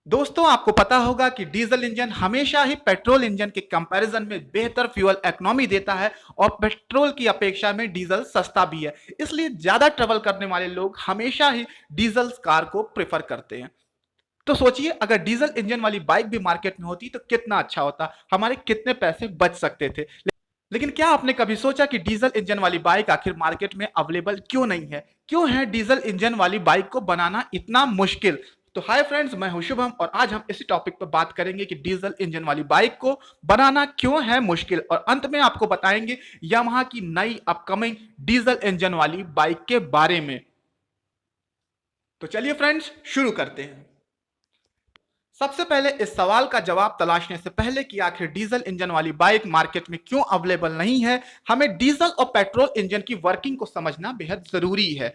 दोस्तों, आपको पता होगा कि डीजल इंजन हमेशा ही पेट्रोल इंजन के कंपैरिजन में बेहतर फ्यूल इकोनॉमी देता है और पेट्रोल की अपेक्षा में डीजल सस्ता भी है। इसलिए ज्यादा ट्रेवल करने वाले लोग हमेशा ही डीजल कार को प्रेफर करते हैं। तो सोचिए, अगर डीजल इंजन वाली बाइक भी मार्केट में होती तो कितना अच्छा होता, हमारे कितने पैसे बच सकते थे। लेकिन क्या आपने कभी सोचा कि डीजल इंजन वाली बाइक आखिर मार्केट में अवेलेबल क्यों नहीं है? क्यों है डीजल इंजन वाली बाइक को बनाना इतना मुश्किल? तो हाय फ्रेंड्स, मैं हूं शुभम और आज हम इसी टॉपिक पर बात करेंगे कि डीजल इंजन वाली बाइक को बनाना क्यों है मुश्किल, और अंत में आपको बताएंगे यामाहा की नई अपकमिंग डीजल इंजन वाली बाइक के बारे में। तो चलिए फ्रेंड्स, शुरू करते हैं। सबसे पहले इस सवाल का जवाब तलाशने से पहले कि आखिर डीजल इंजन वाली बाइक मार्केट में क्यों अवेलेबल नहीं है, हमें डीजल और पेट्रोल इंजन की वर्किंग को समझना बेहद जरूरी है।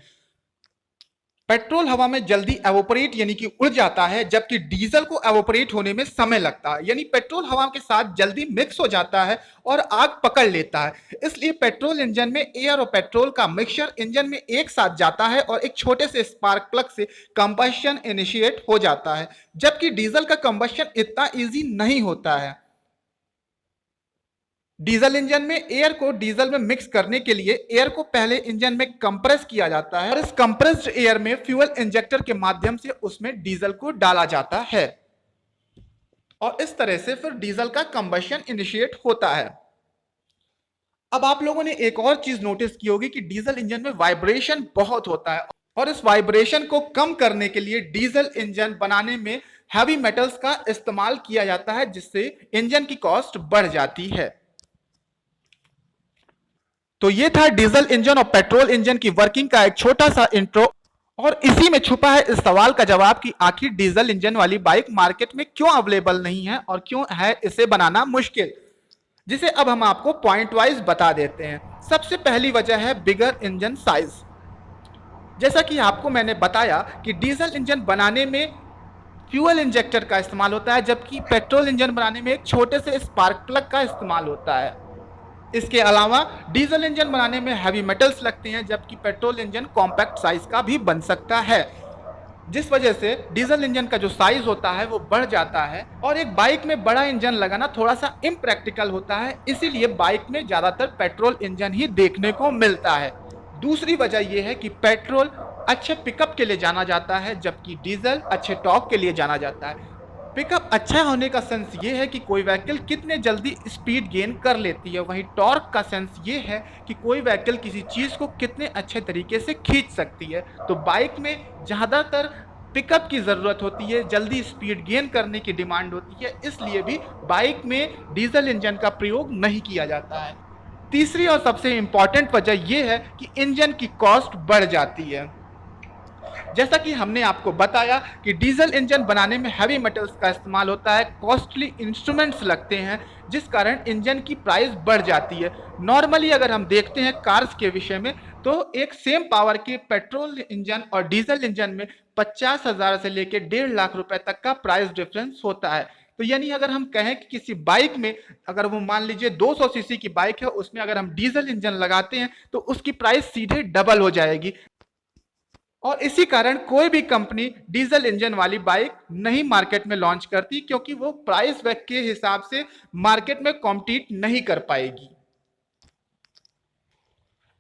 पेट्रोल हवा में जल्दी एवोपरेट यानी कि उड़ जाता है, जबकि डीजल को एवोपरेट होने में समय लगता है, यानी पेट्रोल हवा के साथ जल्दी मिक्स हो जाता है और आग पकड़ लेता है। इसलिए पेट्रोल इंजन में एयर और पेट्रोल का मिक्सचर इंजन में एक साथ जाता है और एक छोटे से स्पार्क प्लग से कंबशन इनिशिएट हो जाता है, जबकि डीजल का कंबशन इतना इजी नहीं होता है। डीजल इंजन में एयर को डीजल में मिक्स करने के लिए एयर को पहले इंजन में कंप्रेस किया जाता है और इस कंप्रेस्ड एयर में फ्यूल इंजेक्टर के माध्यम से उसमें डीजल को डाला जाता है और इस तरह से फिर डीजल का कंबशन इनिशिएट होता है। अब आप लोगों ने एक और चीज नोटिस की होगी कि डीजल इंजन में वाइब्रेशन बहुत होता है और इस वाइब्रेशन को कम करने के लिए डीजल इंजन बनाने में हैवी मेटल्स का इस्तेमाल किया जाता है, जिससे इंजन की कॉस्ट बढ़ जाती है। तो ये था डीजल इंजन और पेट्रोल इंजन की वर्किंग का एक छोटा सा इंट्रो, और इसी में छुपा है इस सवाल का जवाब कि आखिर डीजल इंजन वाली बाइक मार्केट में क्यों अवेलेबल नहीं है और क्यों है इसे बनाना मुश्किल, जिसे अब हम आपको पॉइंट वाइज बता देते हैं। सबसे पहली वजह है बिगर इंजन साइज। जैसा कि आपको मैंने बताया कि डीजल इंजन बनाने में फ्यूल इंजेक्टर का इस्तेमाल होता है, जबकि पेट्रोल इंजन बनाने में एक छोटे से स्पार्क प्लग का इस्तेमाल होता है। इसके अलावा डीजल इंजन बनाने में हैवी मेटल्स लगते हैं, जबकि पेट्रोल इंजन कॉम्पैक्ट साइज का भी बन सकता है, जिस वजह से डीजल इंजन का जो साइज होता है वो बढ़ जाता है और एक बाइक में बड़ा इंजन लगाना थोड़ा सा इम्प्रैक्टिकल होता है। इसीलिए बाइक में ज्यादातर पेट्रोल इंजन ही देखने को मिलता है। दूसरी वजह यह है कि पेट्रोल अच्छे पिकअप के लिए जाना जाता है, जबकि डीजल अच्छे टॉर्क के लिए जाना जाता है। पिकअप अच्छा होने का सेंस ये है कि कोई व्हीकल कितने जल्दी स्पीड गेन कर लेती है, वहीं टॉर्क का सेंस ये है कि कोई व्हीकल किसी चीज़ को कितने अच्छे तरीके से खींच सकती है। तो बाइक में ज़्यादातर पिकअप की ज़रूरत होती है, जल्दी स्पीड गेन करने की डिमांड होती है, इसलिए भी बाइक में डीजल इंजन का प्रयोग नहीं किया जाता है। तीसरी और सबसे इम्पॉर्टेंट वजह यह है कि इंजन की कॉस्ट बढ़ जाती है। जैसा कि हमने आपको बताया कि डीजल इंजन बनाने में हैवी मेटल्स का इस्तेमाल होता है, कॉस्टली इंस्ट्रूमेंट्स लगते हैं, जिस कारण इंजन की प्राइस बढ़ जाती है। नॉर्मली अगर हम देखते हैं कार्स के विषय में, तो एक सेम पावर के पेट्रोल इंजन और डीजल इंजन में 50,000 से लेकर 1.5 लाख रुपए तक का प्राइस डिफरेंस होता है। तो यानी अगर हम कहें कि किसी बाइक में, अगर वो मान लीजिए 200 सीसी की बाइक है, उसमें अगर हम डीजल इंजन लगाते हैं तो उसकी प्राइस सीधे डबल हो जाएगी। और इसी कारण कोई भी कंपनी डीजल इंजन वाली बाइक नहीं मार्केट में लॉन्च करती, क्योंकि वो प्राइस वैक के हिसाब से मार्केट में कॉम्पीट नहीं कर पाएगी।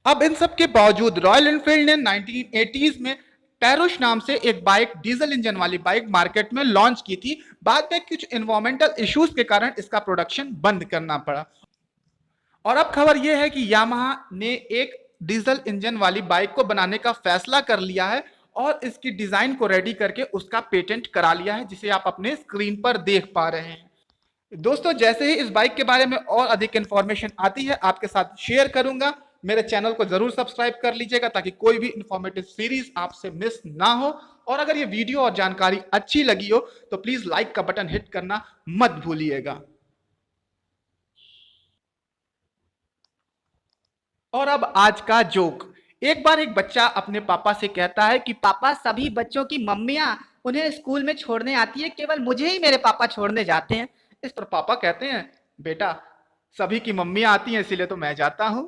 अब इन सब के बावजूद रॉयल एनफील्ड ने 1980s में टैरोश नाम से एक बाइक, डीजल इंजन वाली बाइक मार्केट में लॉन्च की थी। बाद में कुछ एनवायरमेंटल इश्यूज के कारण इसका प्रोडक्शन बंद करना पड़ा। और अब खबर यह है कि यामाहा ने एक डीजल इंजन वाली बाइक को बनाने का फैसला कर लिया है और इसकी डिजाइन को रेडी करके उसका पेटेंट करा लिया है, जिसे आप अपने स्क्रीन पर देख पा रहे हैं। दोस्तों, जैसे ही इस बाइक के बारे में और अधिक इंफॉर्मेशन आती है आपके साथ शेयर करूंगा। मेरे चैनल को जरूर सब्सक्राइब कर लीजिएगा ताकि कोई भी इंफॉर्मेटिव सीरीज आपसे मिस ना हो। और अगर ये वीडियो और जानकारी अच्छी लगी हो तो प्लीज लाइक का बटन हिट करना मत भूलिएगा। और अब आज का जोक। एक बार एक बच्चा अपने पापा से कहता है कि पापा, सभी बच्चों की मम्मियाँ उन्हें स्कूल में छोड़ने आती है, केवल मुझे ही मेरे पापा छोड़ने जाते हैं। इस पर पापा कहते हैं, बेटा, सभी की मम्मियां आती हैं इसीलिए तो मैं जाता हूं।